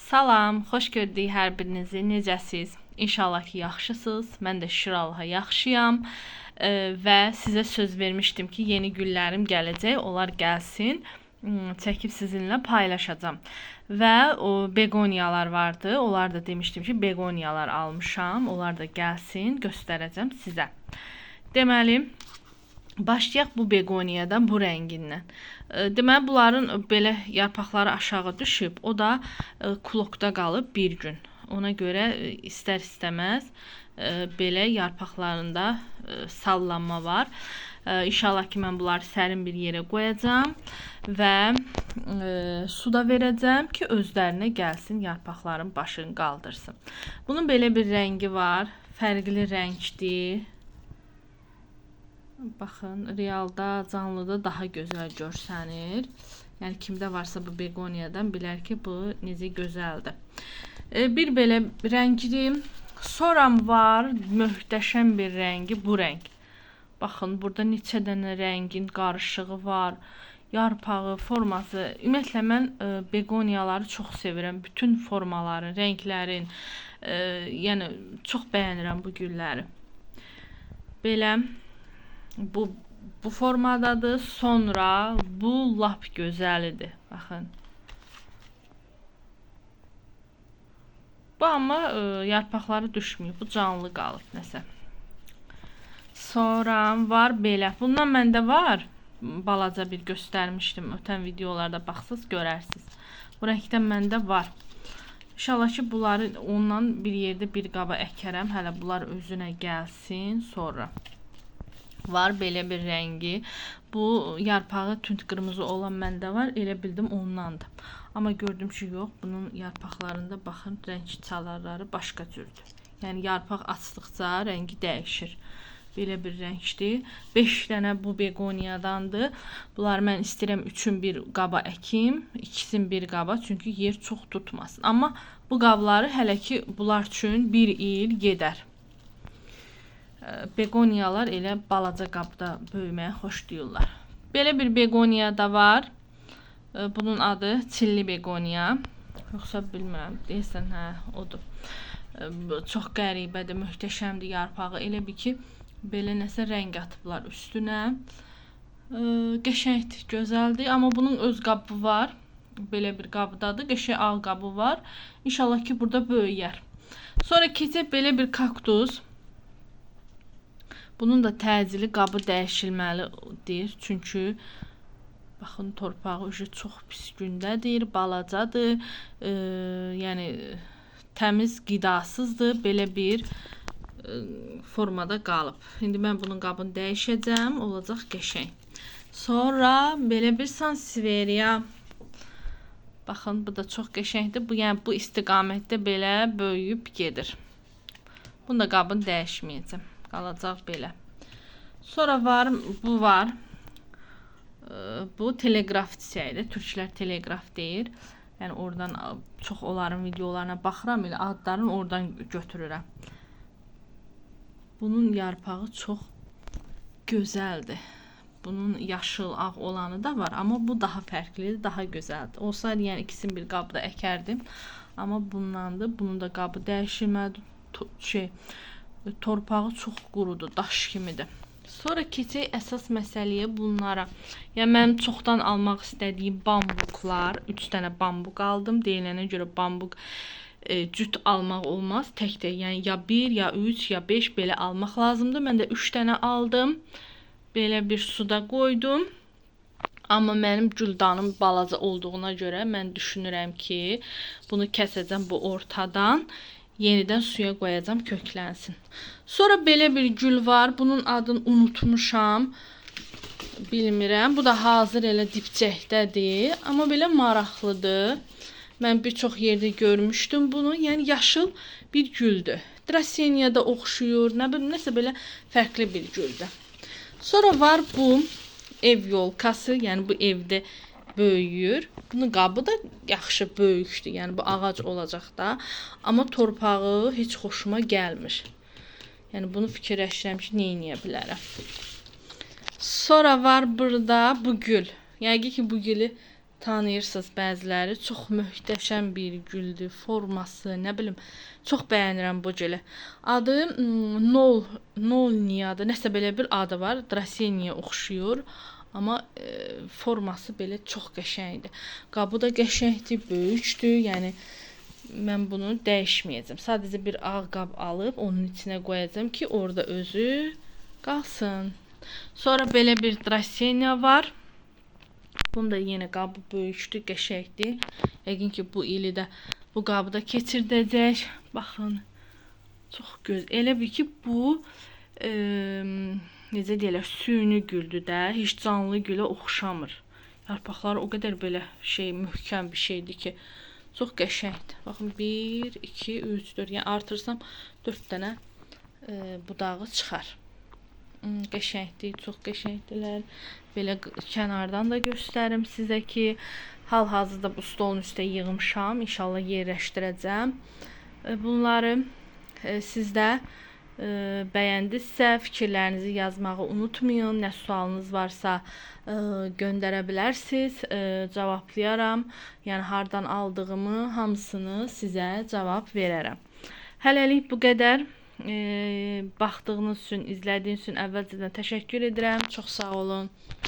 Salam, xoş gördük hər birinizi. Necəsiz? İnşallah ki, yaxşısınız. Mən də şükür Allaha yaxşıyam. Və sizə söz vermişdim ki, yeni güllərim gələcək. Onlar gəlsin. Çəkib sizinlə paylaşacağam. Və o begoniyalar vardı. Onlar da demişdim ki, begoniyalar almışam. Onlar da gəlsin, göstərəcəm sizə. Deməli, başlayaq bu begoniyadan, bu rəngindən. Deməli, bunların belə yarpaqları aşağı düşüb, o da klokda qalıb bir gün. Ona görə istər-istəməz belə yarpaqlarında sallanma var. İnşallah ki, mən bunları sərin bir yerə qoyacağam və suda verəcəm ki, özlərinə gəlsin, yarpaqların başını qaldırsın. Bunun belə bir rəngi var, fərqli rəngdir. Baxın, realda, canlıda daha gözəl görsənir. Yəni, kimdə varsa bu begoniyadan bilər ki, bu necə gözəldir. Bir belə rəngdir. Sonra var, möhtəşəm bir rəngi, bu rəng. Baxın, burada neçə dənə rəngin qarışığı var. Yarpağı, forması. Ümumiyyətlə, mən begoniyaları çox sevirəm. Bütün formaları, rənglərin. Yəni, çox bəyənirəm bu gülləri. Belə. Bu formadadır. Sonra bu lap gözəlidir. Baxın. Bu amma yarpaqları düşmüyor. Bu canlı qalıb nəsə. Sonra var belə. Bundan məndə var. Balaca bir göstərmişdim. Ötən videolarda baxsız görərsiniz. Bu rəngdən məndə var. İnşallah ki, bunları ondan bir yerdə bir qaba əkərəm. Hələ bunlar özünə gəlsin sonra. Var belə bir rəngi. Bu yarpağı tünd qırmızı olan məndə var. Elə bildim ondandır. Amma gördüm ki, yox. Bunun yarpaqlarında baxın, rəng çalarları başqa cürdür. Yəni yarpaq açdıqca rəngi dəyişir. Belə bir rəngdir. 5 dənə bu begoniyadandır. Bunları mən istəyirəm 3-ün bir qaba əkim, 2-sin bir qaba, çünki yer çox tutmasın. Amma bu qabları hələ ki bunlar üçün 1 il gedər. Begoniyalar elə balaca qabda böyüməyə xoşlayırlar. Belə bir begoniya da var. Bunun adı çilli begoniya. Yoxsa bilmirəm, deyəsən, hə, odur. Çox qəribədir, möhtəşəmdir yarpağı. Elə bir ki, belə nəsə rəng atıblar üstünə. Qəşəngdir, gözəldir. Amma bunun öz qabı var. Belə bir qabdadır. Qəşəng ağ qabı var. İnşallah ki, burada böyüyər. Sonra keçək belə bir kaktus. Bunun da təcili qabı dəyişilməlidir. Çünki baxın, torpağı çox pis gündədir, balacadır. Yəni təmiz, qidasızdır. Belə bir formada qalıb. İndi mən bunun qabını dəyişəcəm. Olacaq qəşəng. Sonra belə bir sansevieria. Baxın, bu da çox qəşəngdir. Yəni bu istiqamətdə belə böyüyüb gedir. Bunun da qabını dəyişməyəcəm. Qalacaq belə. Sonra var, bu var. Bu teleqraf çiçəyidir. Türklər teleqraf deyir. Yəni oradan çox onların videolarına baxıram, elə adlarını oradan götürürəm. Bunun yarpağı çox gözəldir. Bunun yaşıl, ağ olanı da var, amma bu daha fərqlidir, daha gözəldir. Olsaydı, yəni ikisini bir qabda əkərdim. Amma bundandır. Bunun da qabı dəyişilməlidir. Torpağı çox qurudur, daş kimidir. Sonra keçək əsas məsələyə bunlara. Yəni mənim çoxdan almaq istədiyim bambuklar. 3 dənə bambuk aldım. Deyilənə görə bambuk cüt almaq olmaz. Tək-tək, yəni ya 1, ya 3, ya 5 belə almaq lazımdır. Mən də 3 dənə aldım. Belə bir suda qoydum. Amma mənim güldanım balaca olduğuna görə mən düşünürəm ki, bunu kəsəcəm bu ortadan. Yenidən suya qoyacam, köklənsin. Sonra belə bir gül var. Bunun adını unutmuşam. Bilmirəm. Bu da hazır elə dipçəkdədir. Amma belə maraqlıdır. Mən bir çox yerdə görmüşdüm bunu. Yəni yaşıl bir güldür. Draseniyada oxşuyur. Nə bilim, nəsə belə fərqli bir güldür. Sonra var bu ev yolkası. Yəni bu evdə böyüyür. Bunun qabı da yaxşı böyükdür. Yəni bu ağac olacaq da. Amma torpağı heç xoşuma gəlmir. Yəni bunu fikirləşirəm ki, nə edə bilərəm. Sonra var burada bu gül. Yəni ki, bu gülü tanıyırsınız bəziləri. Çox möhtəşəm bir güldür. Forması, nə bilim, çox bəyənirəm bu gülü. Adı Nolniyadır. Nəsə belə bir adı var. Draseniyə oxşuyur. Amma forması belə çox qəşəngdir. Qabı da qəşəngdir, böyükdür. Yəni mən bunu dəyişməyəcəm. Sadəcə bir ağ qab alıb onun içinə qoyacağam ki, orada özü qalsın. Sonra belə bir Draseniya var. Bunun da yenə qabı böyükdür, qəşəngdir. Yəqin ki, bu ili də bu qabı da keçirdəcək. Baxın, çox gözəl. Elə bir ki, bu necə deyirlər, süni güldür də, heç canlı gülə oxşamır. Yarpaqları o qədər belə möhkəm bir şeydir ki, çox qəşəngdir. Baxın, 1, 2, 3, 4, yəni artırsam 4 dənə budağı çıxar. Qəşəngdir, çox qəşəngdirlər. Belə kənardan da göstərim sizə ki, hal-hazırda bu stolun üstə yığmışam. İnşallah yerləşdirəcəm bunları. Siz də bəyəndinizsə fikirlərinizi yazmağı unutmayın. Nə sualınız varsa göndərə bilərsiniz. Cavablayaram. Yəni hardan aldığımı hamısını sizə cavab verərəm. Hələlik bu qədər. Baxdığınız üçün, izlədiyiniz üçün əvvəlcədən təşəkkür edirəm. Çox sağ olun.